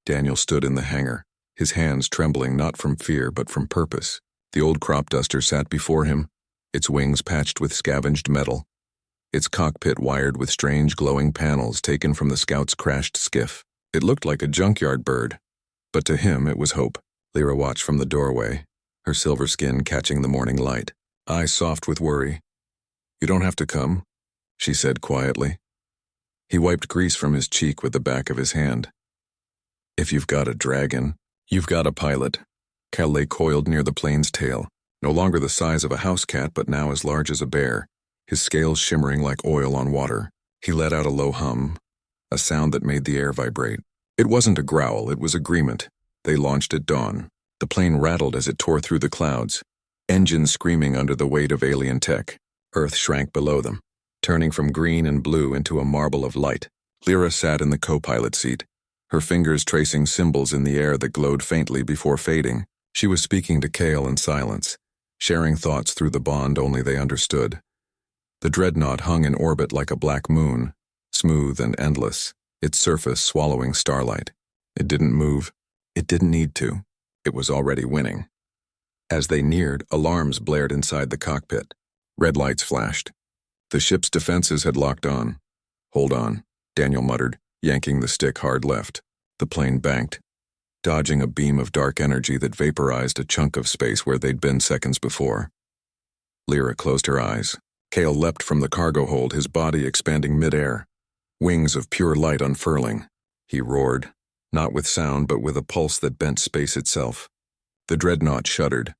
Daniel stood in the hangar, his hands trembling not from fear but from purpose. The old crop duster sat before him, its wings patched with scavenged metal, its cockpit wired with strange glowing panels taken from the scout's crashed skiff. It looked like a junkyard bird, but to him it was hope. Lyra watched from the doorway, her silver skin catching the morning light, eyes soft with worry. "You don't have to come," she said quietly. He wiped grease from his cheek with the back of his hand. "If you've got a dragon, you've got a pilot." Cal lay coiled near the plane's tail, no longer the size of a house cat but now as large as a bear, his scales shimmering like oil on water. He let out a low hum, a sound that made the air vibrate. It wasn't a growl, it was agreement. They launched at dawn. The plane rattled as it tore through the clouds, engines screaming under the weight of alien tech. Earth shrank below them, turning from green and blue into a marble of light. Lyra sat in the co-pilot seat, her fingers tracing symbols in the air that glowed faintly before fading. She was speaking to Kale in silence, sharing thoughts through the bond only they understood. The dreadnought hung in orbit like a black moon, smooth and endless, its surface swallowing starlight. It didn't move. It didn't need to. It was already winning. As they neared, alarms blared inside the cockpit. Red lights flashed. The ship's defenses had locked on. "Hold on," Daniel muttered, yanking the stick hard left. The plane banked, dodging a beam of dark energy that vaporized a chunk of space where they'd been seconds before. Lyra closed her eyes. Kale leapt from the cargo hold, his body expanding midair, wings of pure light unfurling. He roared, not with sound but with a pulse that bent space itself. The dreadnought shuddered.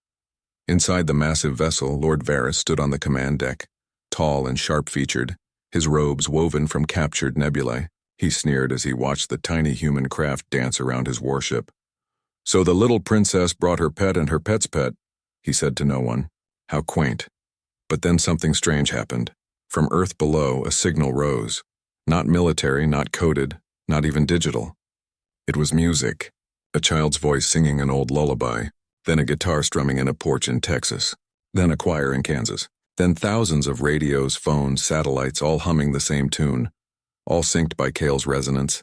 Inside the massive vessel, Lord Varys stood on the command deck, tall and sharp-featured, his robes woven from captured nebulae. He sneered as he watched the tiny human craft dance around his warship. "So the little princess brought her pet and her pet's pet," he said to no one. How quaint. But then something strange happened. From Earth below, a signal rose. Not military, not coded, not even digital. It was music. A child's voice singing an old lullaby, then a guitar strumming in a porch in Texas, then a choir in Kansas, then thousands of radios, phones, satellites, all humming the same tune, all synced by Kale's resonance.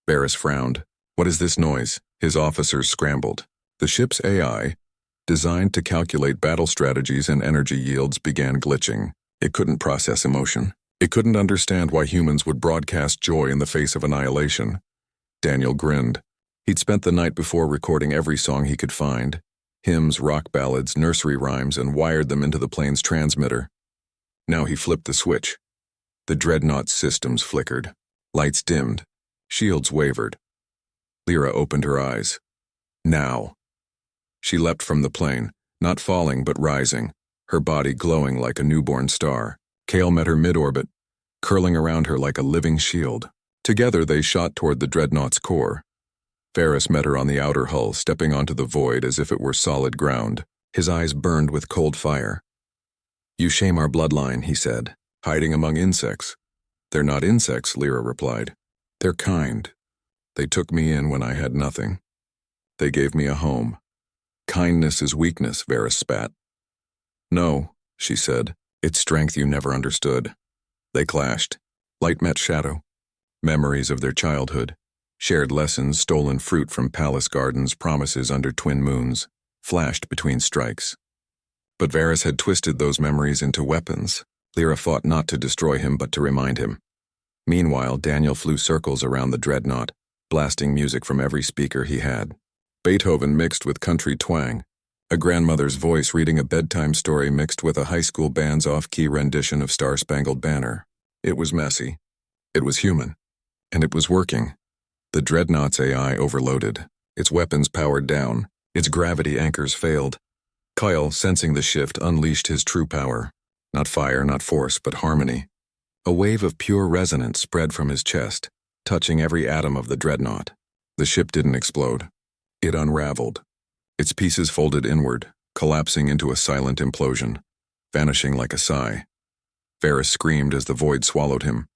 Varys frowned. "What is this noise?" His officers scrambled. The ship's AI, designed to calculate battle strategies and energy yields, began glitching. It couldn't process emotion. It couldn't understand why humans would broadcast joy in the face of annihilation. Daniel grinned. He'd spent the night before recording every song he could find, hymns, rock ballads, nursery rhymes, and wired them into the plane's transmitter. Now he flipped the switch. The dreadnought's systems flickered. Lights dimmed. Shields wavered. Lyra opened her eyes. Now. She leapt from the plane, not falling but rising, her body glowing like a newborn star. Kale met her mid-orbit, curling around her like a living shield. Together they shot toward the dreadnought's core. Varys met her on the outer hull, stepping onto the void as if it were solid ground. His eyes burned with cold fire. "You shame our bloodline," he said, "hiding among insects." "They're not insects," Lyra replied. "They're kind. They took me in when I had nothing. They gave me a home." "Kindness is weakness," Varys spat. "No," she said, "it's strength you never understood." They clashed. Light met shadow. Memories of their childhood. Shared lessons, stolen fruit from palace gardens, promises under twin moons, flashed between strikes. But Varys had twisted those memories into weapons. Lyra fought not to destroy him but to remind him. Meanwhile, Daniel flew circles around the dreadnought, blasting music from every speaker he had. Beethoven mixed with country twang, a grandmother's voice reading a bedtime story mixed with a high school band's off-key rendition of Star-Spangled Banner. It was messy. It was human. And it was working. The dreadnought's AI overloaded, its weapons powered down, its gravity anchors failed. Kyle, sensing the shift, unleashed his true power. Not fire, not force, but harmony. A wave of pure resonance spread from his chest, touching every atom of the dreadnought. The ship didn't explode. It unraveled. Its pieces folded inward, collapsing into a silent implosion, vanishing like a sigh. Varys screamed as the void swallowed him,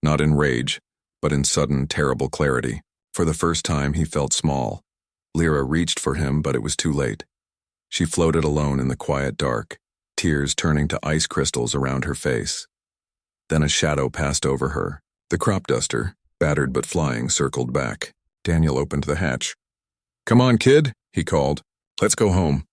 not in rage, but in sudden, terrible clarity. For the first time, he felt small. Lyra reached for him, but it was too late. She floated alone in the quiet dark, tears turning to ice crystals around her face. Then a shadow passed over her. The crop duster, battered but flying, circled back. Daniel opened the hatch. "Come on, kid," he called. "Let's go home."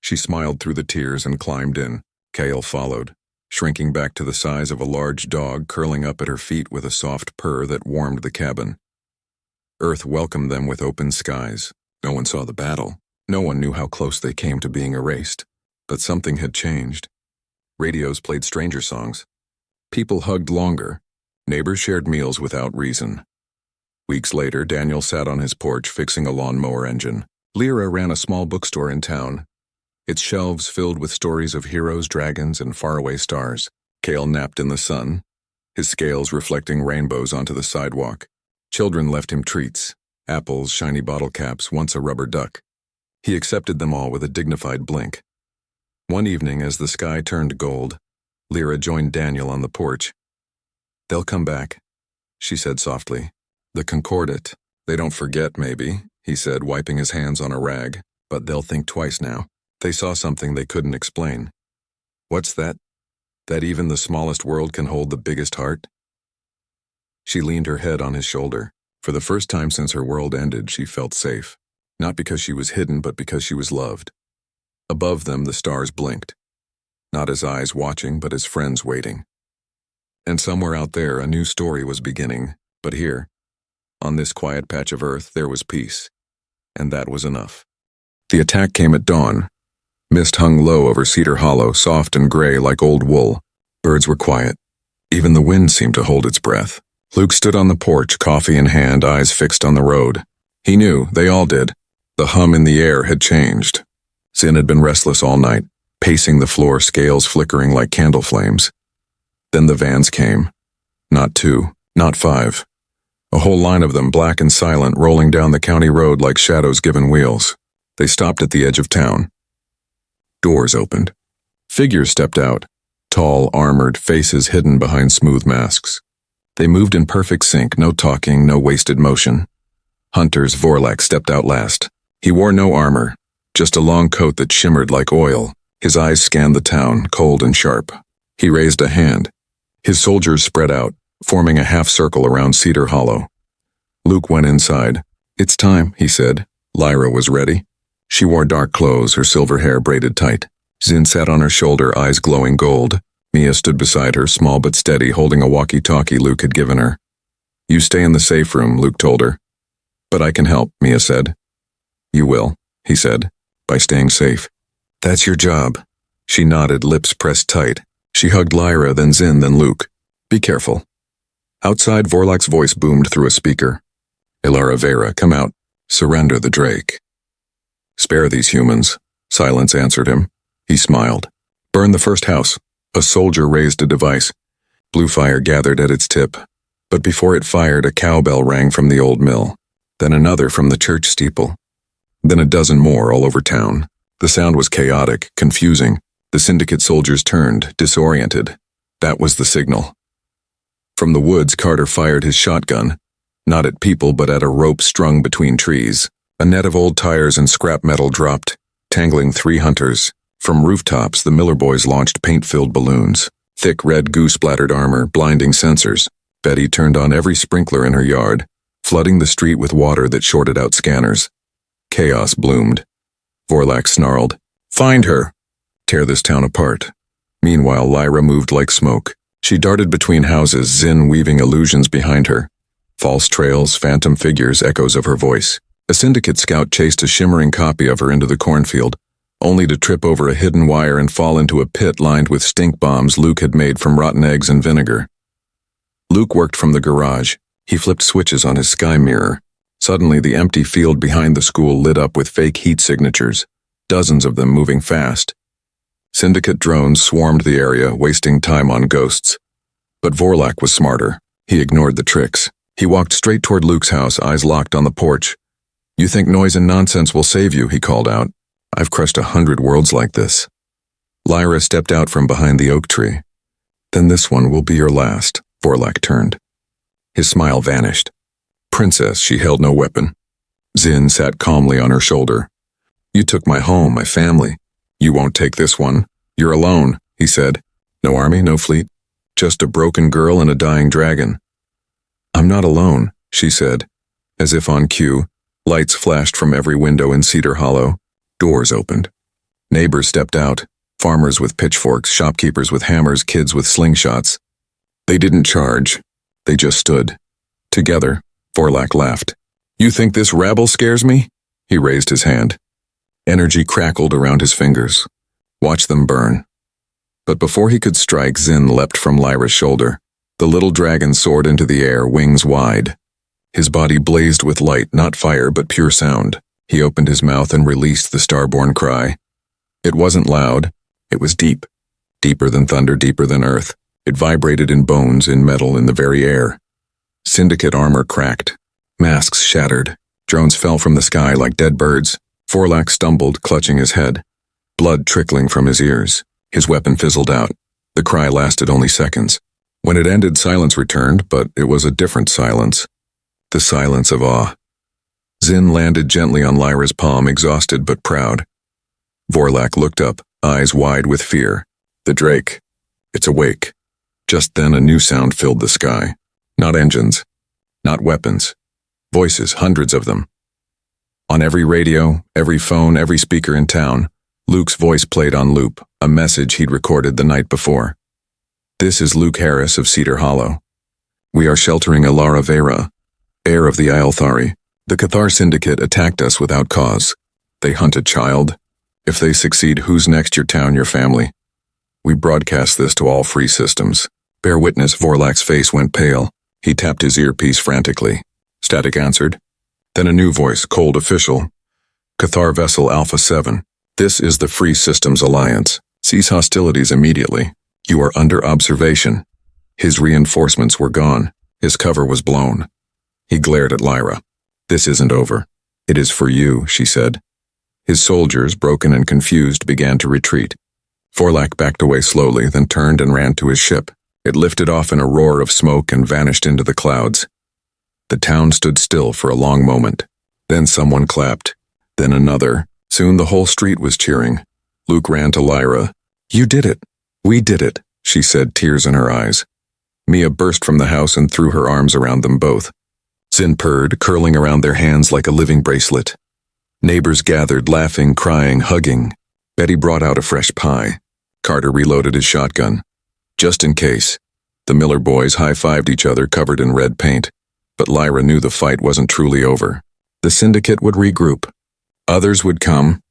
She smiled through the tears and climbed in. Kale followed, shrinking back to the size of a large dog curling up at her feet with a soft purr that warmed the cabin. Earth welcomed them with open skies. No one saw the battle. No one knew how close they came to being erased. But something had changed. Radios played stranger songs. People hugged longer. Neighbors shared meals without reason. Weeks later, Daniel sat on his porch fixing a lawnmower engine. Lyra ran a small bookstore in town, its shelves filled with stories of heroes, dragons, and faraway stars. Kale napped in the sun, his scales reflecting rainbows onto the sidewalk. Children left him treats, apples, shiny bottle caps, once a rubber duck. He accepted them all with a dignified blink. One evening, as the sky turned gold, Lyra joined Daniel on the porch. "They'll come back," she said softly. "The Concordat. They don't forget, maybe," he said, wiping his hands on a rag, "but they'll think twice now. They saw something they couldn't explain." "What's that? That even the smallest world can hold the biggest heart?" She leaned her head on his shoulder. For the first time since her world ended, she felt safe. Not because she was hidden, but because she was loved. Above them, the stars blinked. Not his eyes watching, but his friends waiting. And somewhere out there, a new story was beginning. But here, on this quiet patch of earth, there was peace. And that was enough. The attack came at dawn. Mist hung low over Cedar Hollow, soft and gray like old wool. Birds were quiet. Even the wind seemed to hold its breath. Luke stood on the porch, coffee in hand, eyes fixed on the road. He knew, they all did. The hum in the air had changed. Zin had been restless all night, pacing the floor, scales flickering like candle flames. Then the vans came. Not 2, not 5. A whole line of them, black and silent, rolling down the county road like shadows given wheels. They stopped at the edge of town. Doors opened. Figures stepped out, tall, armored, faces hidden behind smooth masks. They moved in perfect sync, no talking, no wasted motion. Hunter's Vorlak stepped out last. He wore no armor, just a long coat that shimmered like oil. His eyes scanned the town, cold and sharp. He raised a hand. His soldiers spread out, forming a half circle around Cedar Hollow. Luke went inside. "It's time," he said. Lyra was ready. She wore dark clothes, her silver hair braided tight. Zin sat on her shoulder, eyes glowing gold. Mia stood beside her, small but steady, holding a walkie-talkie Luke had given her. "You stay in the safe room," Luke told her. "But I can help," Mia said. "You will," he said, "by staying safe." "That's your job." She nodded, lips pressed tight. She hugged Lyra, then Zin, then Luke. "Be careful." Outside, Vorlak's voice boomed through a speaker. "Ilara Vera, come out. Surrender the Drake." "Spare these humans," Silence answered him. He smiled. "Burn the first house." A soldier raised a device. Blue fire gathered at its tip. But before it fired, a cowbell rang from the old mill. Then another from the church steeple. Then a dozen more all over town. The sound was chaotic, confusing. The syndicate soldiers turned, disoriented. That was the signal. From the woods, Carter fired his shotgun. Not at people, but at a rope strung between trees. A net of old tires and scrap metal dropped, tangling 3 hunters. From rooftops, the Miller boys launched paint-filled balloons. Thick red goo-splattered armor, blinding sensors. Betty turned on every sprinkler in her yard, flooding the street with water that shorted out scanners. Chaos bloomed. Vorlak snarled, "Find her! Tear this town apart." Meanwhile, Lyra moved like smoke. She darted between houses, Zin weaving illusions behind her. False trails, phantom figures, echoes of her voice. A syndicate scout chased a shimmering copy of her into the cornfield, only to trip over a hidden wire and fall into a pit lined with stink bombs Luke had made from rotten eggs and vinegar. Luke worked from the garage. He flipped switches on his sky mirror. Suddenly, the empty field behind the school lit up with fake heat signatures, dozens of them moving fast. Syndicate drones swarmed the area, wasting time on ghosts. But Vorlak was smarter. He ignored the tricks. He walked straight toward Luke's house, eyes locked on the porch. "You think noise and nonsense will save you," he called out. "I've crushed 100 worlds like this." Lyra stepped out from behind the oak tree. "Then this one will be your last," Vorlak turned. His smile vanished. "Princess," she held no weapon. Zin sat calmly on her shoulder. "You took my home, my family. You won't take this one. You're alone," he said. "No army, no fleet. Just a broken girl and a dying dragon." "I'm not alone," she said. As if on cue, lights flashed from every window in Cedar Hollow. Doors opened. Neighbors stepped out, farmers with pitchforks, shopkeepers with hammers, kids with slingshots. They didn't charge. They just stood. Together, Vorlak laughed. "You think this rabble scares me?" He raised his hand. Energy crackled around his fingers. Watch them burn. But before he could strike, Zin leapt from Lyra's shoulder. The little dragon soared into the air, wings wide. His body blazed with light, not fire, but pure sound. He opened his mouth and released the starborn cry. It wasn't loud. It was deep. Deeper than thunder, deeper than earth. It vibrated in bones, in metal, in the very air. Syndicate armor cracked. Masks shattered. Drones fell from the sky like dead birds. Vorlak stumbled, clutching his head. Blood trickling from his ears. His weapon fizzled out. The cry lasted only seconds. When it ended, silence returned, but it was a different silence. The silence of awe. Zin landed gently on Lyra's palm, exhausted but proud. Vorlak looked up, eyes wide with fear. The Drake. It's awake. Just then a new sound filled the sky. Not engines. Not weapons. Voices, hundreds of them. On every radio, every phone, every speaker in town, Luke's voice played on loop, a message he'd recorded the night before. "This is Luke Harris of Cedar Hollow. We are sheltering Alara Vera, heir of the Aelthari. The Cathar Syndicate attacked us without cause. They hunt a child. If they succeed, who's next? Your town, your family. We broadcast this to all free systems. Bear witness." Vorlak's face went pale. He tapped his earpiece frantically. Static answered. Then a new voice, cold official. "Cathar Vessel Alpha 7. This is the Free Systems Alliance. Cease hostilities immediately. You are under observation." His reinforcements were gone. His cover was blown. He glared at Lyra. "This isn't over. It is for you," she said. His soldiers, broken and confused, began to retreat. Vorlak backed away slowly, then turned and ran to his ship. It lifted off in a roar of smoke and vanished into the clouds. The town stood still for a long moment. Then someone clapped. Then another. Soon the whole street was cheering. Luke ran to Lyra. "You did it. We did it," she said, tears in her eyes. Mia burst from the house and threw her arms around them both. Zin purred, curling around their hands like a living bracelet. Neighbors gathered, laughing, crying, hugging. Betty brought out a fresh pie. Carter reloaded his shotgun. Just in case. The Miller boys high-fived each other, covered in red paint. But Lyra knew the fight wasn't truly over. The Syndicate would regroup. Others would come.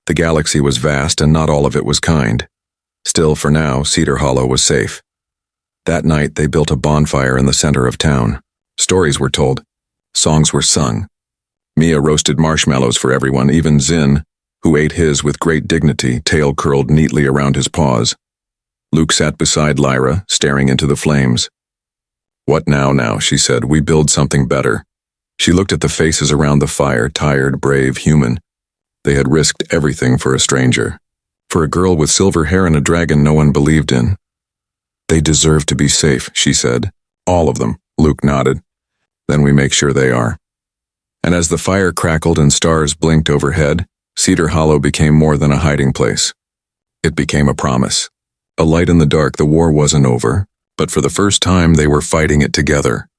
The galaxy was vast, and not all of it was kind. Still, for now, Cedar Hollow was safe. That night, they built a bonfire in the center of town. Stories were told. Songs were sung. Mia roasted marshmallows for everyone, even Zin, who ate his with great dignity, tail curled neatly around his paws. Luke sat beside Lyra, staring into the flames. "What now?" she said. "We build something better." She looked at the faces around the fire, tired, brave, human. They had risked everything for a stranger. For a girl with silver hair and a dragon no one believed in. "They deserve to be safe," she said. "All of them," Luke nodded. "Then we make sure they are." And as the fire crackled and stars blinked overhead, Cedar Hollow became more than a hiding place. It became a promise. A light in the dark. The war wasn't over, but for the first time they were fighting it together.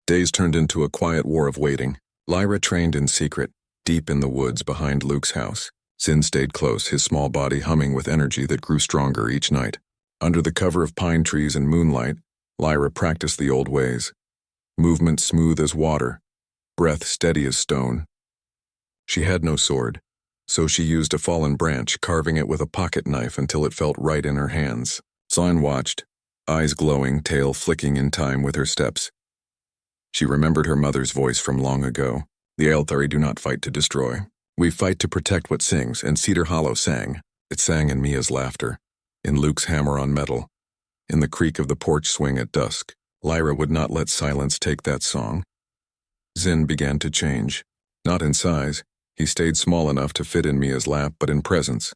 Days turned into a quiet war of waiting. Lyra trained in secret, deep in the woods behind Luke's house. Zin stayed close, his small body humming with energy that grew stronger each night. Under the cover of pine trees and moonlight, Lyra practiced the old ways. Movement smooth as water, breath steady as stone. She had no sword, so she used a fallen branch, carving it with a pocket knife until it felt right in her hands. Zin watched, eyes glowing, tail flicking in time with her steps. She remembered her mother's voice from long ago. "The Aelthari do not fight to destroy. We fight to protect what sings," and Cedar Hollow sang. It sang in Mia's laughter, in Luke's hammer on metal, in the creak of the porch swing at dusk. Lyra would not let silence take that song. Zin began to change. Not in size. He stayed small enough to fit in Mia's lap, but in presence.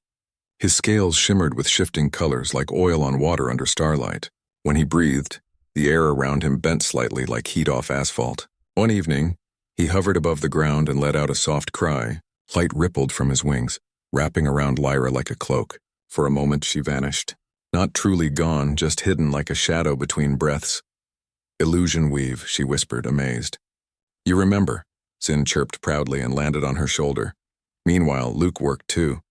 His scales shimmered with shifting colors like oil on water under starlight. When he breathed, the air around him bent slightly like heat off asphalt. One evening, he hovered above the ground and let out a soft cry. Light rippled from his wings, wrapping around Lyra like a cloak. For a moment she vanished. Not truly gone, just hidden like a shadow between breaths. "Illusion weave," she whispered, amazed. "You remember. Zin chirped proudly and landed on her shoulder. Meanwhile, Luke worked too.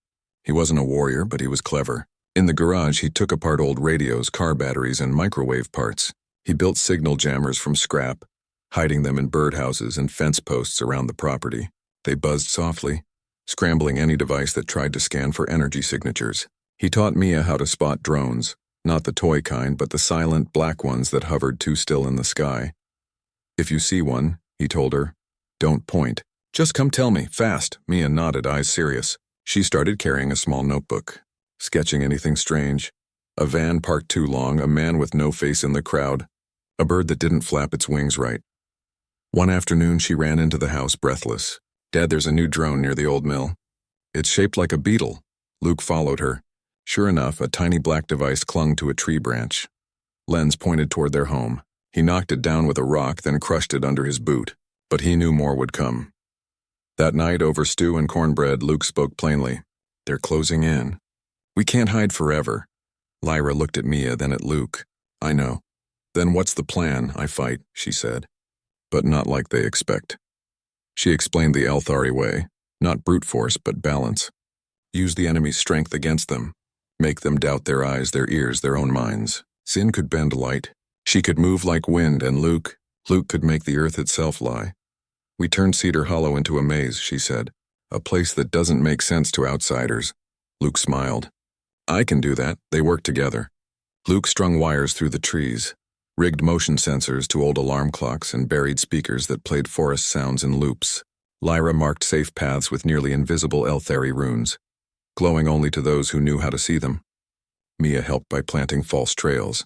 He wasn't a warrior, but he was clever. In the garage, he took apart old radios, car batteries, and microwave parts. He built signal jammers from scrap, hiding them in birdhouses and fence posts around the property. They buzzed softly, scrambling any device that tried to scan for energy signatures. He taught Mia how to spot drones, not the toy kind, but the silent, black ones that hovered too still in the sky. If you see one, he told her, don't point. Just come tell me, fast. Mia nodded, eyes serious. She started carrying a small notebook, sketching anything strange. A van parked too long, a man with no face in the crowd, a bird that didn't flap its wings right. One afternoon, she ran into the house breathless. Dad, there's a new drone near the old mill. It's shaped like a beetle. Luke followed her. Sure enough, a tiny black device clung to a tree branch. Lens pointed toward their home. He knocked it down with a rock, then crushed it under his boot. But he knew more would come. That night, over stew and cornbread, Luke spoke plainly. They're closing in. We can't hide forever. Lyra looked at Mia, then at Luke. I know. Then what's the plan? I fight, she said. But not like they expect. She explained the Elthari way. Not brute force, but balance. Use the enemy's strength against them. Make them doubt their eyes, their ears, their own minds. Sin could bend light. She could move like wind, and Luke could make the earth itself lie. We turned Cedar Hollow into a maze, she said. A place that doesn't make sense to outsiders. Luke smiled. I can do that. They work together. Luke strung wires through the trees, rigged motion sensors to old alarm clocks and buried speakers that played forest sounds in loops. Lyra marked safe paths with nearly invisible Elthari runes, glowing only to those who knew how to see them. Mia helped by planting false trails,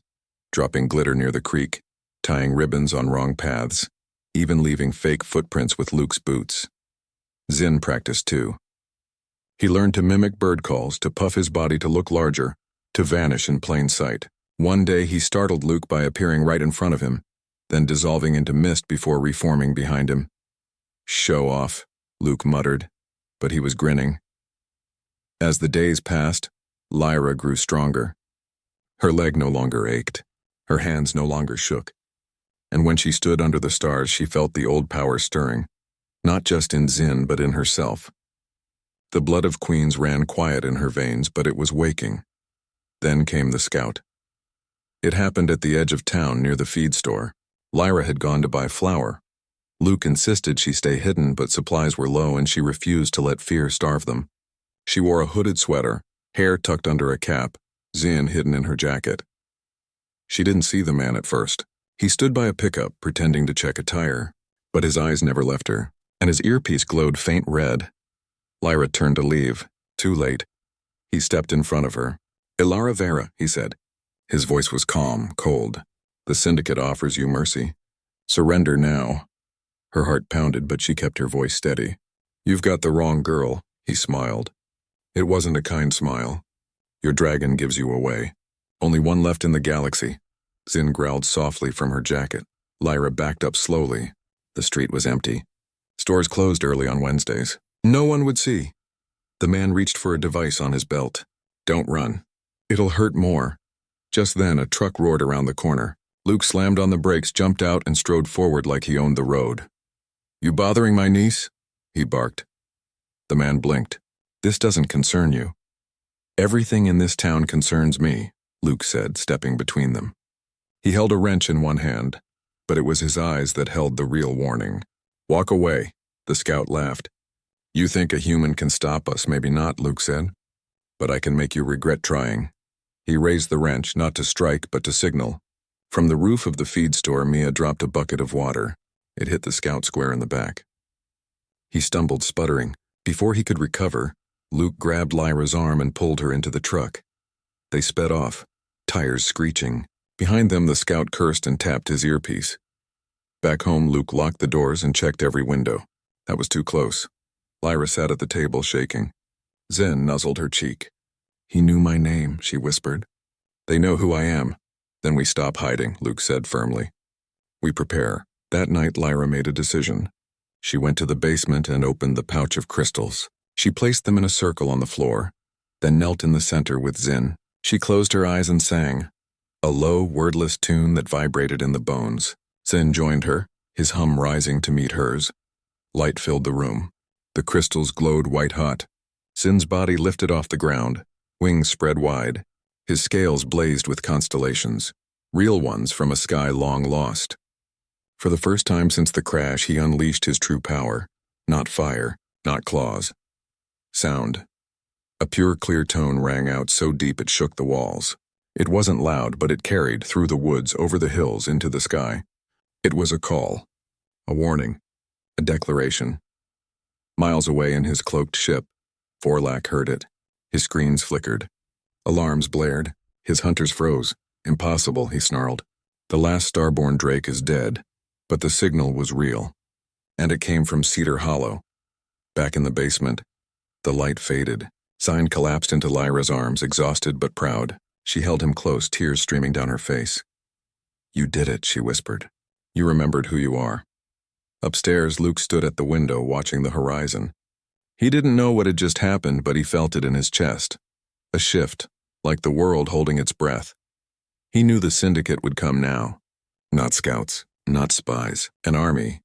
dropping glitter near the creek, tying ribbons on wrong paths, even leaving fake footprints with Luke's boots. Zin practiced too. He learned to mimic bird calls, to puff his body to look larger, to vanish in plain sight. One day he startled Luke by appearing right in front of him, then dissolving into mist before reforming behind him. Show off, Luke muttered, but he was grinning. As the days passed, Lyra grew stronger. Her leg no longer ached, her hands no longer shook. And when she stood under the stars, she felt the old power stirring, not just in Zin, but in herself. The blood of queens ran quiet in her veins, but it was waking. Then came the scout. It happened at the edge of town near the feed store. Lyra had gone to buy flour. Luke insisted she stay hidden, but supplies were low and she refused to let fear starve them. She wore a hooded sweater, hair tucked under a cap, Zin hidden in her jacket. She didn't see the man at first. He stood by a pickup, pretending to check a tire, but his eyes never left her, and his earpiece glowed faint red. Lyra turned to leave. Too late. He stepped in front of her. Ilara Vera, he said. His voice was calm, cold. The syndicate offers you mercy. Surrender now. Her heart pounded, but she kept her voice steady. You've got the wrong girl, he smiled. It wasn't a kind smile. Your dragon gives you away. Only one left in the galaxy. Zin growled softly from her jacket. Lyra backed up slowly. The street was empty. Stores closed early on Wednesdays. No one would see. The man reached for a device on his belt. Don't run. It'll hurt more. Just then, a truck roared around the corner. Luke slammed on the brakes, jumped out, and strode forward like he owned the road. You bothering my niece? He barked. The man blinked. This doesn't concern you. Everything in this town concerns me, Luke said, stepping between them. He held a wrench in one hand, but it was his eyes that held the real warning. Walk away, the scout laughed. You think a human can stop us, maybe not, Luke said. But I can make you regret trying. He raised the wrench, not to strike, but to signal. From the roof of the feed store, Mia dropped a bucket of water. It hit the scout square in the back. He stumbled, sputtering. Before he could recover, Luke grabbed Lyra's arm and pulled her into the truck. They sped off, tires screeching. Behind them, the scout cursed and tapped his earpiece. Back home, Luke locked the doors and checked every window. That was too close. Lyra sat at the table, shaking. Zin nuzzled her cheek. He knew my name, she whispered. They know who I am. Then we stop hiding, Luke said firmly. We prepare. That night, Lyra made a decision. She went to the basement and opened the pouch of crystals. She placed them in a circle on the floor, then knelt in the center with Zin. She closed her eyes and sang, a low, wordless tune that vibrated in the bones. Zin joined her, his hum rising to meet hers. Light filled the room. The crystals glowed white-hot. Zin's body lifted off the ground, wings spread wide. His scales blazed with constellations, real ones from a sky long lost. For the first time since the crash, he unleashed his true power. Not fire, not claws. Sound. A pure, clear tone rang out so deep it shook the walls. It wasn't loud, but it carried through the woods, over the hills, into the sky. It was a call, a warning, a declaration. Miles away in his cloaked ship, Vorlak heard it. His screens flickered. Alarms blared. His hunters froze. Impossible, he snarled. The last starborn drake is dead, but the signal was real. And it came from Cedar Hollow. Back in the basement, the light faded. Zin collapsed into Lyra's arms, exhausted but proud. She held him close, tears streaming down her face. You did it, she whispered. You remembered who you are. Upstairs, Luke stood at the window, watching the horizon. He didn't know what had just happened, but he felt it in his chest. A shift, like the world holding its breath. He knew the syndicate would come now. Not scouts, not spies, an army.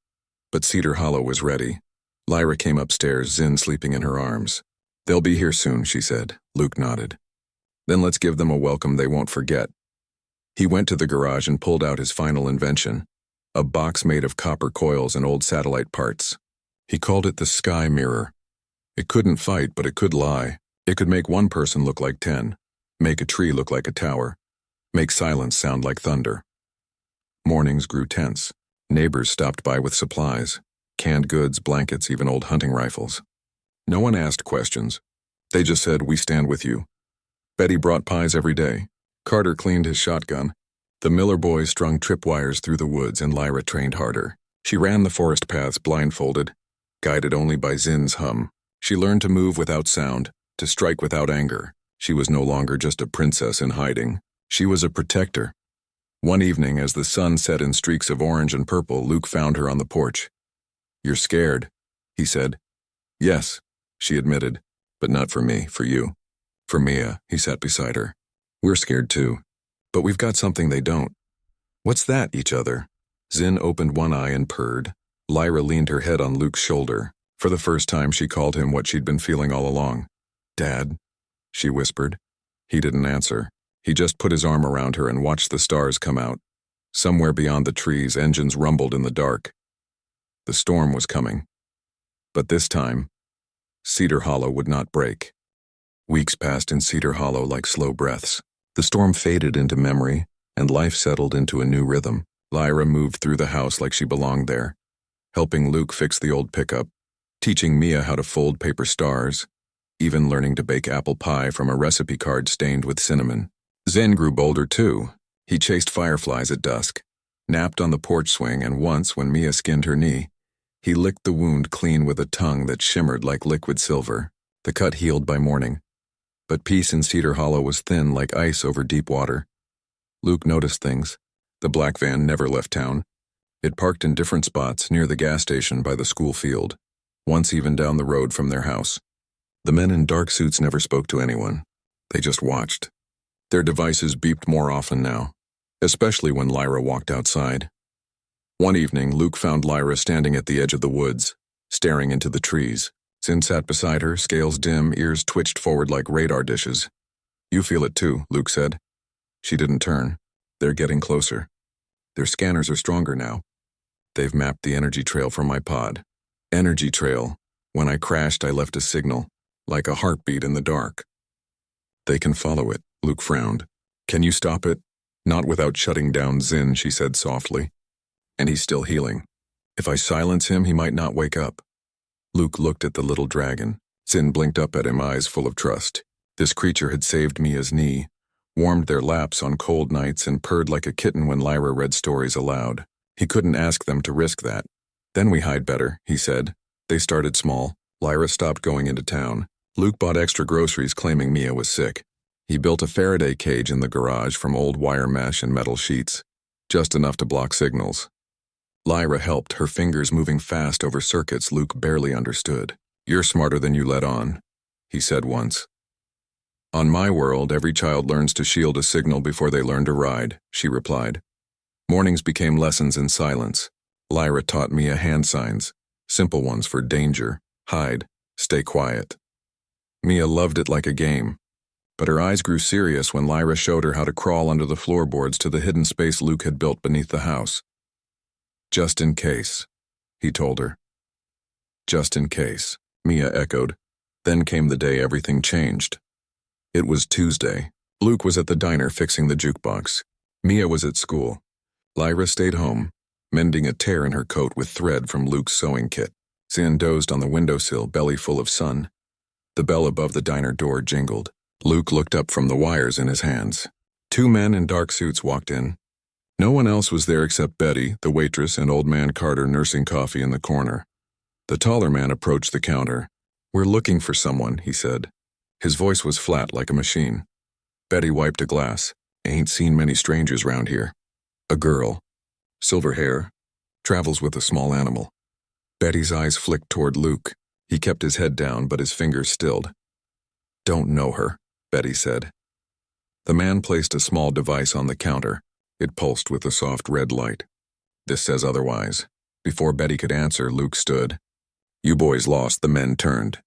But Cedar Hollow was ready. Lyra came upstairs, Zin sleeping in her arms. They'll be here soon, she said. Luke nodded. Then let's give them a welcome they won't forget. He went to the garage and pulled out his final invention, a box made of copper coils and old satellite parts. He called it the Sky Mirror. It couldn't fight, but it could lie. It could make one person look like 10, make a tree look like a tower, make silence sound like thunder. Mornings grew tense. Neighbors stopped by with supplies, canned goods, blankets, even old hunting rifles. No one asked questions. They just said, "We stand with you." Betty brought pies every day. Carter cleaned his shotgun. The Miller boys strung tripwires through the woods, and Lyra trained harder. She ran the forest paths blindfolded, guided only by Zin's hum. She learned to move without sound, to strike without anger. She was no longer just a princess in hiding. She was a protector. One evening, as the sun set in streaks of orange and purple, Luke found her on the porch. "You're scared," he said. "Yes," she admitted, "but not for me, for you." "For Mia," he sat beside her. "We're scared too, but we've got something they don't." "What's that?" each other. Zin opened one eye and purred. Lyra leaned her head on Luke's shoulder. For the first time, she called him what she'd been feeling all along. "Dad," she whispered. He didn't answer. He just put his arm around her and watched the stars come out. Somewhere beyond the trees, engines rumbled in the dark. The storm was coming. But this time, Cedar Hollow would not break. Weeks passed in Cedar Hollow like slow breaths. The storm faded into memory, and life settled into a new rhythm. Lyra moved through the house like she belonged there, helping Luke fix the old pickup, teaching Mia how to fold paper stars, even learning to bake apple pie from a recipe card stained with cinnamon. Zin grew bolder too. He chased fireflies at dusk, napped on the porch swing, and once, when Mia skinned her knee, he licked the wound clean with a tongue that shimmered like liquid silver. The cut healed by morning. But peace in Cedar Hollow was thin like ice over deep water. Luke noticed things. The black van never left town. It parked in different spots near the gas station by the school field, once even down the road from their house. The men in dark suits never spoke to anyone. They just watched. Their devices beeped more often now, especially when Lyra walked outside. One evening, Luke found Lyra standing at the edge of the woods, staring into the trees. Zin sat beside her, scales dim, ears twitched forward like radar dishes. "You feel it too," Luke said. She didn't turn. "They're getting closer. Their scanners are stronger now. They've mapped the energy trail from my pod. Energy trail. When I crashed, I left a signal, like a heartbeat in the dark." "They can follow it," Luke frowned. "Can you stop it?" "Not without shutting down Zin," she said softly. "And he's still healing. If I silence him, he might not wake up." Luke looked at the little dragon. Zin blinked up at him, eyes full of trust. This creature had saved Mia's knee, warmed their laps on cold nights, and purred like a kitten when Lyra read stories aloud. He couldn't ask them to risk that. "Then we hide better," he said. They started small. Lyra stopped going into town. Luke bought extra groceries, claiming Mia was sick. He built a Faraday cage in the garage from old wire mesh and metal sheets, just enough to block signals. Lyra helped, her fingers moving fast over circuits Luke barely understood. "You're smarter than you let on," he said once. "On my world, every child learns to shield a signal before they learn to ride," she replied. Mornings became lessons in silence. Lyra taught Mia hand signs, Simple ones for danger, hide, stay quiet. Mia loved it like a game, but her eyes grew serious when Lyra showed her how to crawl under the floorboards to the hidden space Luke had built beneath the house. Just in case, he told her. Just in case, Mia echoed. Then came the day everything changed. It was Tuesday. Luke was at the diner fixing the jukebox. Mia was at school. Lyra stayed home, mending a tear in her coat with thread from Luke's sewing kit. Zin dozed on the windowsill, belly full of sun. The bell above the diner door jingled. Luke looked up from the wires in his hands. 2 men in dark suits walked in. No one else was there except Betty, the waitress, and old man Carter nursing coffee in the corner. The taller man approached the counter. "We're looking for someone," he said. His voice was flat like a machine. Betty wiped a glass. "Ain't seen many strangers round here." "A girl. Silver hair. Travels with a small animal." Betty's eyes flicked toward Luke. He kept his head down, but his fingers stilled. "Don't know her," Betty said. The man placed a small device on the counter. It pulsed with a soft red light. "This says otherwise." Before Betty could answer, Luke stood. "You boys lost," the men turned.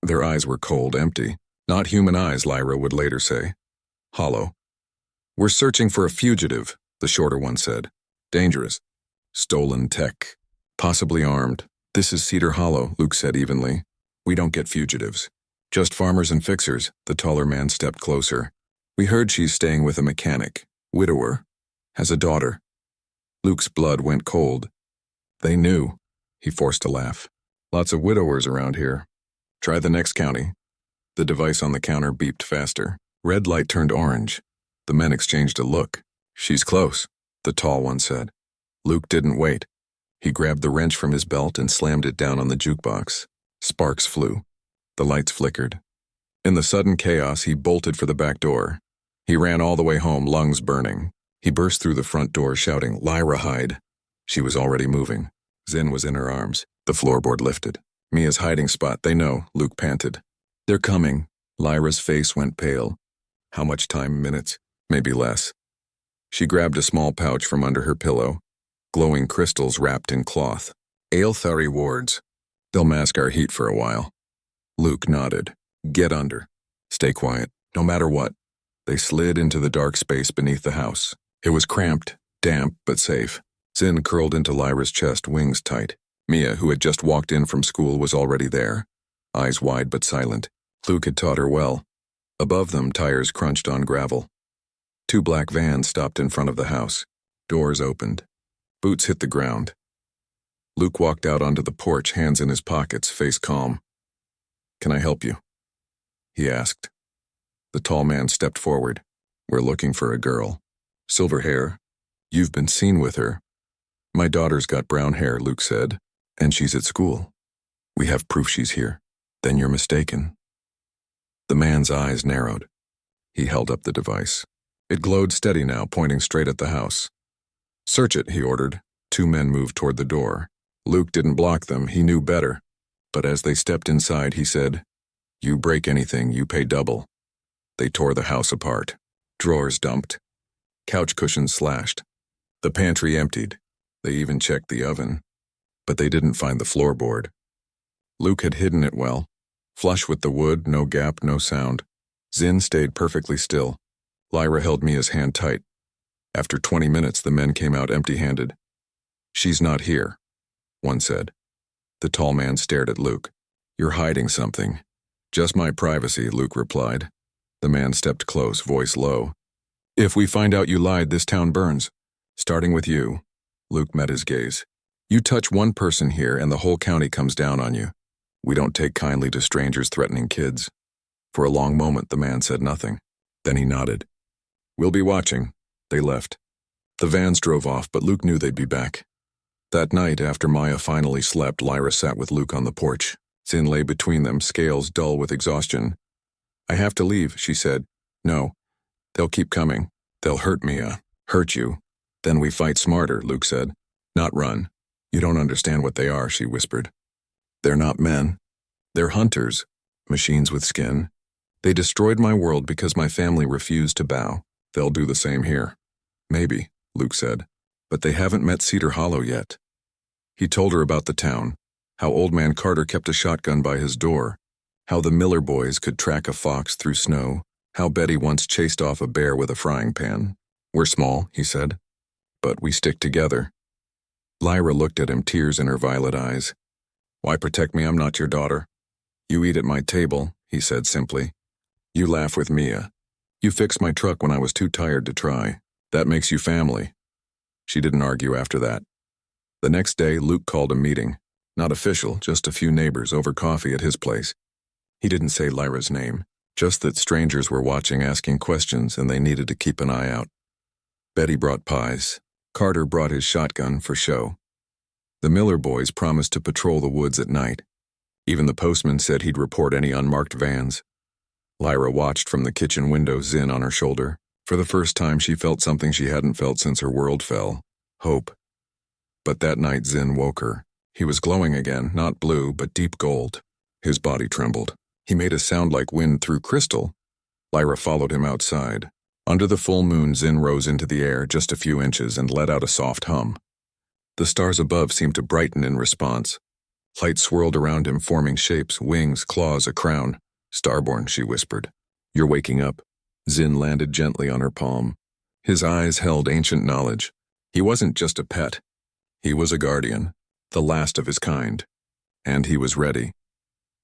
Their eyes were cold, empty. Not human eyes, Lyra would later say. Hollow. "We're searching for a fugitive," the shorter one said. "Dangerous. Stolen tech. Possibly armed. This is Cedar Hollow," Luke said evenly. "We don't get fugitives. Just farmers and fixers." The taller man stepped closer. "We heard she's staying with a mechanic. Widower. Has a daughter." Luke's blood went cold. "They knew." He forced a laugh. "Lots of widowers around here. Try the next county." The device on the counter beeped faster. Red light turned orange. The men exchanged a look. "She's close," the tall one said. Luke didn't wait. He grabbed the wrench from his belt and slammed it down on the jukebox. Sparks flew. The lights flickered. In the sudden chaos, he bolted for the back door. He ran all the way home, lungs burning. He burst through the front door, shouting, "Lyra, hide!" She was already moving. Zin was in her arms. The floorboard lifted. "Mia's hiding spot, they know," Luke panted. "They're coming." Lyra's face went pale. How much time? Minutes? Maybe less. She grabbed a small pouch from under her pillow. Glowing crystals wrapped in cloth. "Aelthari wards. They'll mask our heat for a while." Luke nodded. "Get under. Stay quiet, no matter what." They slid into the dark space beneath the house. It was cramped, damp, but safe. Zin curled into Lyra's chest, wings tight. Mia, who had just walked in from school, was already there. Eyes wide but silent. Luke had taught her well. Above them, tires crunched on gravel. 2 black vans stopped in front of the house. Doors opened. Boots hit the ground. Luke walked out onto the porch, hands in his pockets, face calm. "Can I help you?" he asked. The tall man stepped forward. "We're looking for a girl. Silver hair. You've been seen with her." "My daughter's got brown hair," Luke said, "and she's at school. We have proof she's here." "Then you're mistaken." The man's eyes narrowed. He held up the device. It glowed steady now, pointing straight at the house. "Search it," he ordered. 2 men moved toward the door. Luke didn't block them, he knew better. But as they stepped inside, he said, "You break anything, you pay double." They tore the house apart. Drawers dumped. Couch cushions slashed. The pantry emptied. They even checked the oven. But they didn't find the floorboard. Luke had hidden it well. Flush with the wood, no gap, no sound. Zin stayed perfectly still. Lyra held Mia's hand tight. After 20 minutes, the men came out empty-handed. "She's not here," one said. The tall man stared at Luke. "You're hiding something." "Just my privacy," Luke replied. The man stepped close, voice low. "If we find out you lied, this town burns. Starting with you." Luke met his gaze. "You touch one person here and the whole county comes down on you. We don't take kindly to strangers threatening kids." For a long moment, the man said nothing. Then he nodded. "We'll be watching." They left. The vans drove off, but Luke knew they'd be back. That night, after Maya finally slept, Lyra sat with Luke on the porch. Zin lay between them, scales dull with exhaustion. "I have to leave," she said. "No. They'll keep coming. They'll hurt Mia. Hurt you. Then we fight smarter," Luke said. "Not run." "You don't understand what they are," she whispered. "They're not men. They're hunters. Machines with skin. They destroyed my world because my family refused to bow. They'll do the same here." "Maybe," Luke said. "But they haven't met Cedar Hollow yet." He told her about the town. how Old Man Carter kept a shotgun by his door, how the Miller boys could track a fox through snow, how Betty once chased off a bear with a frying pan. "We're small," he said, "but we stick together." Lyra looked at him, tears in her violet eyes. "Why protect me? I'm not your daughter." "You eat at my table," he said simply. "You laugh with Mia. You fixed my truck when I was too tired to try. That makes you family." She didn't argue after that. The next day, Luke called a meeting. Not official, just a few neighbors over coffee at his place. He didn't say Lyra's name, just that strangers were watching, asking questions, and they needed to keep an eye out. Betty brought pies. Carter brought his shotgun for show. The Miller boys promised to patrol the woods at night. Even the postman said he'd report any unmarked vans. Lyra watched from the kitchen window, Zin on her shoulder. For the first time, she felt something she hadn't felt since her world fell. Hope. But that night, Zin woke her. He was glowing again, not blue, but deep gold. His body trembled. He made a sound like wind through crystal. Lyra followed him outside. Under the full moon, Zin rose into the air just a few inches and let out a soft hum. The stars above seemed to brighten in response. Light swirled around him, forming shapes, wings, claws, a crown. "Starborn," she whispered. "You're waking up." Zin landed gently on her palm. His eyes held ancient knowledge. He wasn't just a pet. He was a guardian, the last of his kind. And he was ready.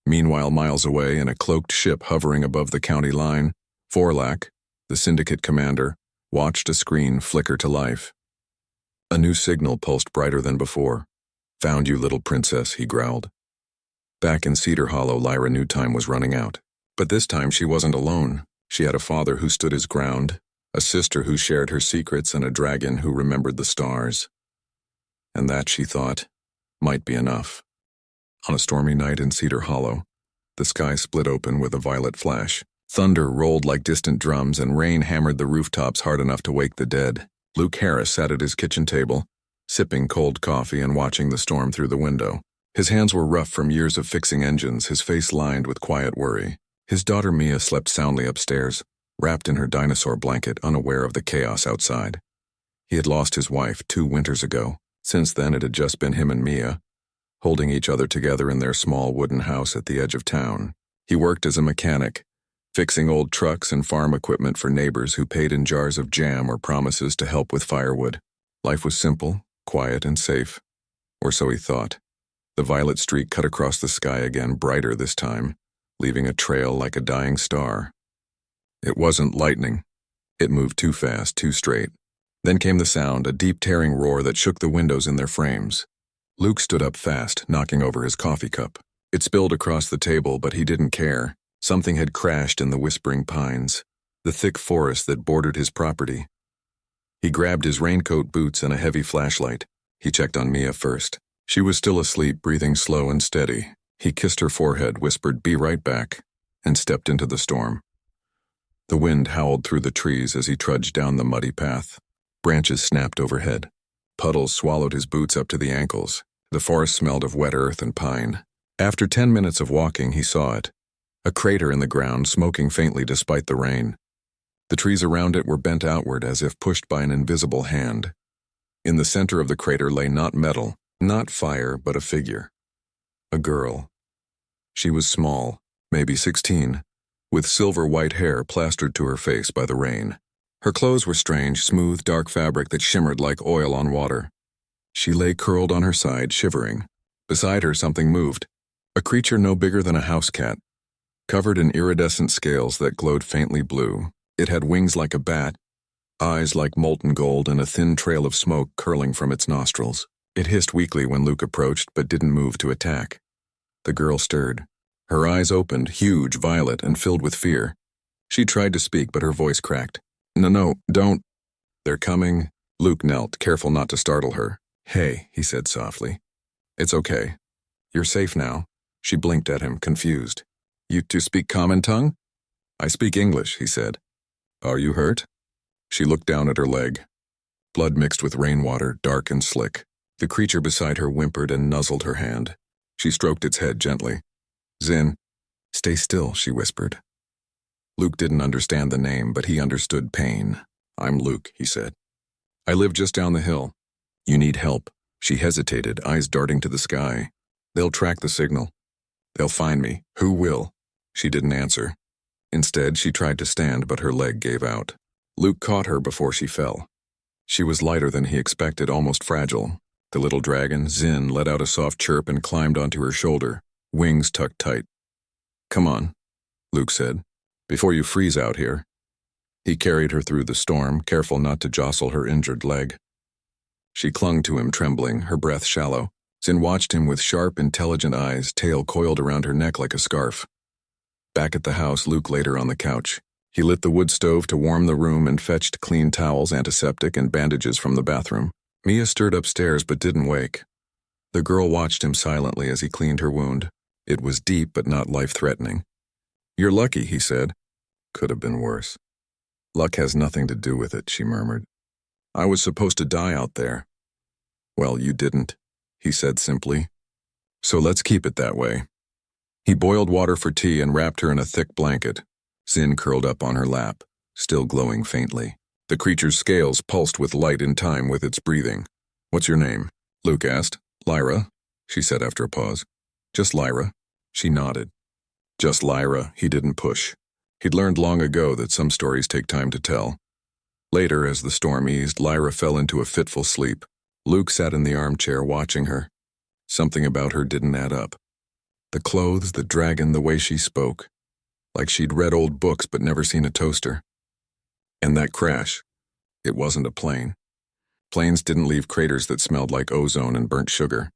Meanwhile, miles away, in a cloaked ship hovering above the county line, Forlac, the syndicate commander, watched a screen flicker to life. A new signal pulsed brighter than before. "Found you, little princess," he growled. Back in Cedar Hollow, Lyra knew time was running out. But this time she wasn't alone. She had a father who stood his ground, a sister who shared her secrets, and a dragon who remembered the stars. And that, she thought, might be enough. On a stormy night in Cedar Hollow, the sky split open with a violet flash. Thunder rolled like distant drums, and rain hammered the rooftops hard enough to wake the dead. Luke Harris sat at his kitchen table, sipping cold coffee and watching the storm through the window. His hands were rough from years of fixing engines, his face lined with quiet worry. His daughter Mia slept soundly upstairs, wrapped in her dinosaur blanket, unaware of the chaos outside. He had lost his wife 2 winters ago. Since then, it had just been him and Mia, holding each other together in their small wooden house at the edge of town. He worked as a mechanic, fixing old trucks and farm equipment for neighbors who paid in jars of jam or promises to help with firewood. Life was simple, quiet, and safe. Or so he thought. The violet streak cut across the sky again, brighter this time, leaving a trail like a dying star. It wasn't lightning. It moved too fast, too straight. Then came the sound, a deep tearing roar that shook the windows in their frames. Luke stood up fast, knocking over his coffee cup. It spilled across the table, but he didn't care. Something had crashed in the whispering pines, the thick forest that bordered his property. He grabbed his raincoat, boots, and a heavy flashlight. He checked on Mia first. She was still asleep, breathing slow and steady. He kissed her forehead, whispered, "Be right back," and stepped into the storm. The wind howled through the trees as he trudged down the muddy path. Branches snapped overhead. Puddles swallowed his boots up to the ankles. The forest smelled of wet earth and pine. After 10 minutes of walking, he saw it. A crater in the ground, smoking faintly despite the rain. The trees around it were bent outward as if pushed by an invisible hand. In the center of the crater lay not metal, not fire, but a figure. A girl. She was small, maybe 16, with silver white hair plastered to her face by the rain. Her clothes were strange, smooth, dark fabric that shimmered like oil on water. She lay curled on her side, shivering. Beside her, something moved. A creature no bigger than a house cat, covered in iridescent scales that glowed faintly blue. It had wings like a bat, eyes like molten gold, and a thin trail of smoke curling from its nostrils. It hissed weakly when Luke approached, but didn't move to attack. The girl stirred. Her eyes opened, huge, violet, and filled with fear. She tried to speak, but her voice cracked. No, don't. They're coming." Luke knelt, careful not to startle her. "Hey," he said softly. "It's okay. You're safe now." She blinked at him, confused. "You two speak common tongue?" "I speak English," he said. "Are you hurt?" She looked down at her leg. Blood mixed with rainwater, dark and slick. The creature beside her whimpered and nuzzled her hand. She stroked its head gently. "Zin." "Stay still," she whispered. Luke didn't understand the name, but he understood pain. "I'm Luke," he said. "I live just down the hill." "You need help." She hesitated, eyes darting to the sky. They'll track the signal. They'll find me. Who will? She didn't answer. Instead, she tried to stand, but her leg gave out. Luke caught her before she fell. She was lighter than he expected, almost fragile. The little dragon, Zin, let out a soft chirp and climbed onto her shoulder, wings tucked tight. "Come on," Luke said, "before you freeze out here." He carried her through the storm, careful not to jostle her injured leg. She clung to him, trembling, her breath shallow. Zin watched him with sharp, intelligent eyes, tail coiled around her neck like a scarf. Back at the house, Luke laid her on the couch. He lit the wood stove to warm the room and fetched clean towels, antiseptic, and bandages from the bathroom. Mia stirred upstairs but didn't wake. The girl watched him silently as he cleaned her wound. It was deep but not life-threatening. "You're lucky," he said. "Could have been worse." "Luck has nothing to do with it," she murmured. "I was supposed to die out there." "Well, you didn't," he said simply. "So let's keep it that way." He boiled water for tea and wrapped her in a thick blanket. Zin curled up on her lap, still glowing faintly. The creature's scales pulsed with light in time with its breathing. "What's your name?" Luke asked. "Lyra," she said after a pause. "Just Lyra." She nodded. Just Lyra, he didn't push. He'd learned long ago that some stories take time to tell. Later, as the storm eased, Lyra fell into a fitful sleep. Luke sat in the armchair watching her. Something about her didn't add up. The clothes, the dragon, the way she spoke. Like she'd read old books but never seen a toaster. And that crash. It wasn't a plane. Planes didn't leave craters that smelled like ozone and burnt sugar.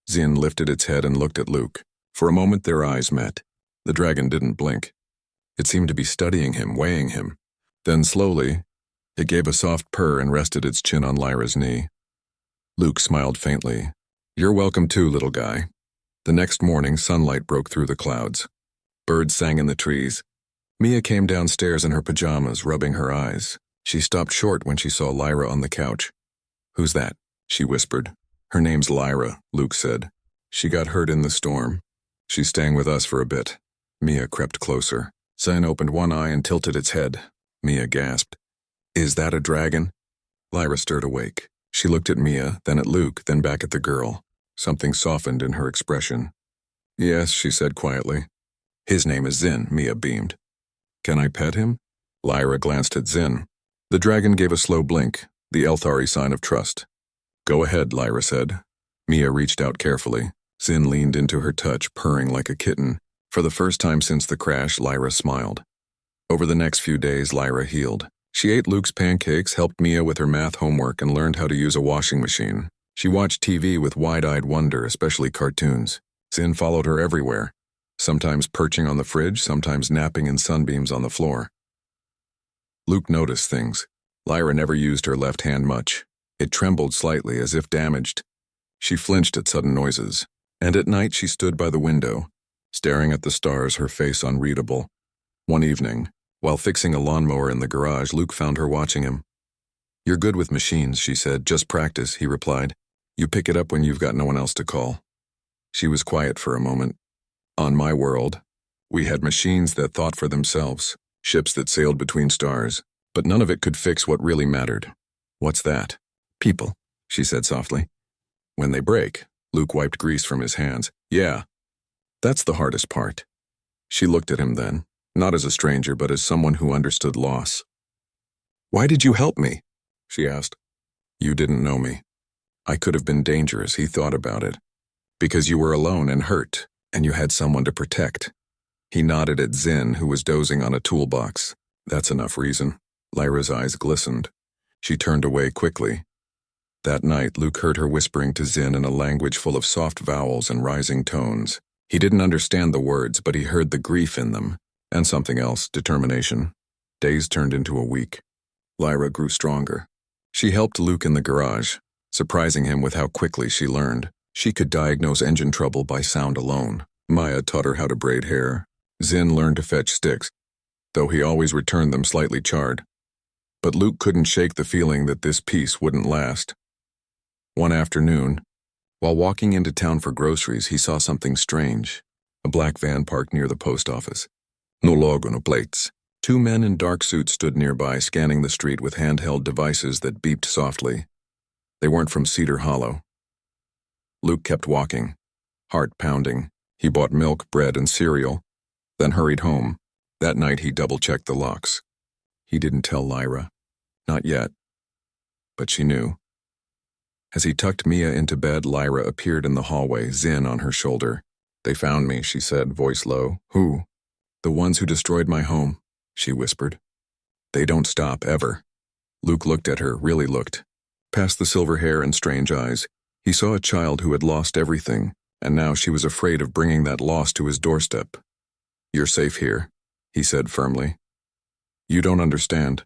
Zin lifted its head and looked at Luke. For a moment their eyes met. The dragon didn't blink. It seemed to be studying him, weighing him. Then slowly, it gave a soft purr and rested its chin on Lyra's knee. Luke smiled faintly. "You're welcome too, little guy." The next morning, sunlight broke through the clouds. Birds sang in the trees. Mia came downstairs in her pajamas, rubbing her eyes. She stopped short when she saw Lyra on the couch. "Who's that?" she whispered. "Her name's Lyra," Luke said. "She got hurt in the storm. She's staying with us for a bit." Mia crept closer. Zin opened one eye and tilted its head. Mia gasped. "Is that a dragon?" Lyra stirred awake. She looked at Mia, then at Luke, then back at the girl. Something softened in her expression. "Yes," she said quietly. "His name is Zin," Mia beamed. "Can I pet him?" Lyra glanced at Zin. The dragon gave a slow blink, the Elthari sign of trust. "Go ahead," Lyra said. Mia reached out carefully. Zin leaned into her touch, purring like a kitten. For the first time since the crash, Lyra smiled. Over the next few days, Lyra healed. She ate Luke's pancakes, helped Mia with her math homework, and learned how to use a washing machine. She watched TV with wide-eyed wonder, especially cartoons. Zin followed her everywhere, sometimes perching on the fridge, sometimes napping in sunbeams on the floor. Luke noticed things. Lyra never used her left hand much. It trembled slightly, as if damaged. She flinched at sudden noises. And at night she stood by the window, staring at the stars, her face unreadable. One evening, while fixing a lawnmower in the garage, Luke found her watching him. "You're good with machines," she said. "Just practice," he replied. "You pick it up when you've got no one else to call." She was quiet for a moment. "On my world, we had machines that thought for themselves, ships that sailed between stars, but none of it could fix what really mattered." "What's that?" "People," she said softly. "When they break." Luke wiped grease from his hands. "Yeah, that's the hardest part." She looked at him then, not as a stranger, but as someone who understood loss. "Why did you help me?" she asked. "You didn't know me. I could have been dangerous," he thought about it. "Because you were alone and hurt, and you had someone to protect." He nodded at Zin, who was dozing on a toolbox. "That's enough reason." Lyra's eyes glistened. She turned away quickly. That night, Luke heard her whispering to Zin in a language full of soft vowels and rising tones. He didn't understand the words, but he heard the grief in them, and something else, determination. Days turned into a week. Lyra grew stronger. She helped Luke in the garage, surprising him with how quickly she learned. She could diagnose engine trouble by sound alone. Maya taught her how to braid hair. Zin learned to fetch sticks, though he always returned them slightly charred. But Luke couldn't shake the feeling that this peace wouldn't last. One afternoon, while walking into town for groceries, he saw something strange. A black van parked near the post office. No logo, no plates. Two men in dark suits stood nearby, scanning the street with handheld devices that beeped softly. They weren't from Cedar Hollow. Luke kept walking, Heart pounding, he bought milk, bread, and cereal, then hurried home. That night he double-checked the locks. He didn't tell Lyra. Not yet. But she knew. As he tucked Mia into bed, Lyra appeared in the hallway, Zin on her shoulder. "They found me," she said, voice low. "Who?" "The ones who destroyed my home," she whispered. "They don't stop, ever." Luke looked at her, really looked. Past the silver hair and strange eyes, he saw a child who had lost everything, and now she was afraid of bringing that loss to his doorstep. "You're safe here," he said firmly. "You don't understand,"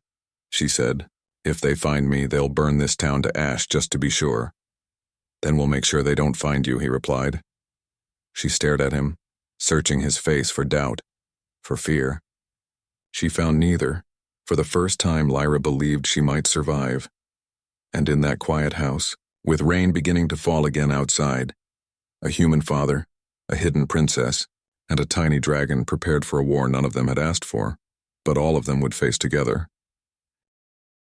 she said. "If they find me, they'll burn this town to ash just to be sure." "Then we'll make sure they don't find you," he replied. She stared at him, searching his face for doubt, for fear. She found neither. For the first time, Lyra believed she might survive. And in that quiet house, with rain beginning to fall again outside, a human father, a hidden princess, and a tiny dragon prepared for a war none of them had asked for, but all of them would face together.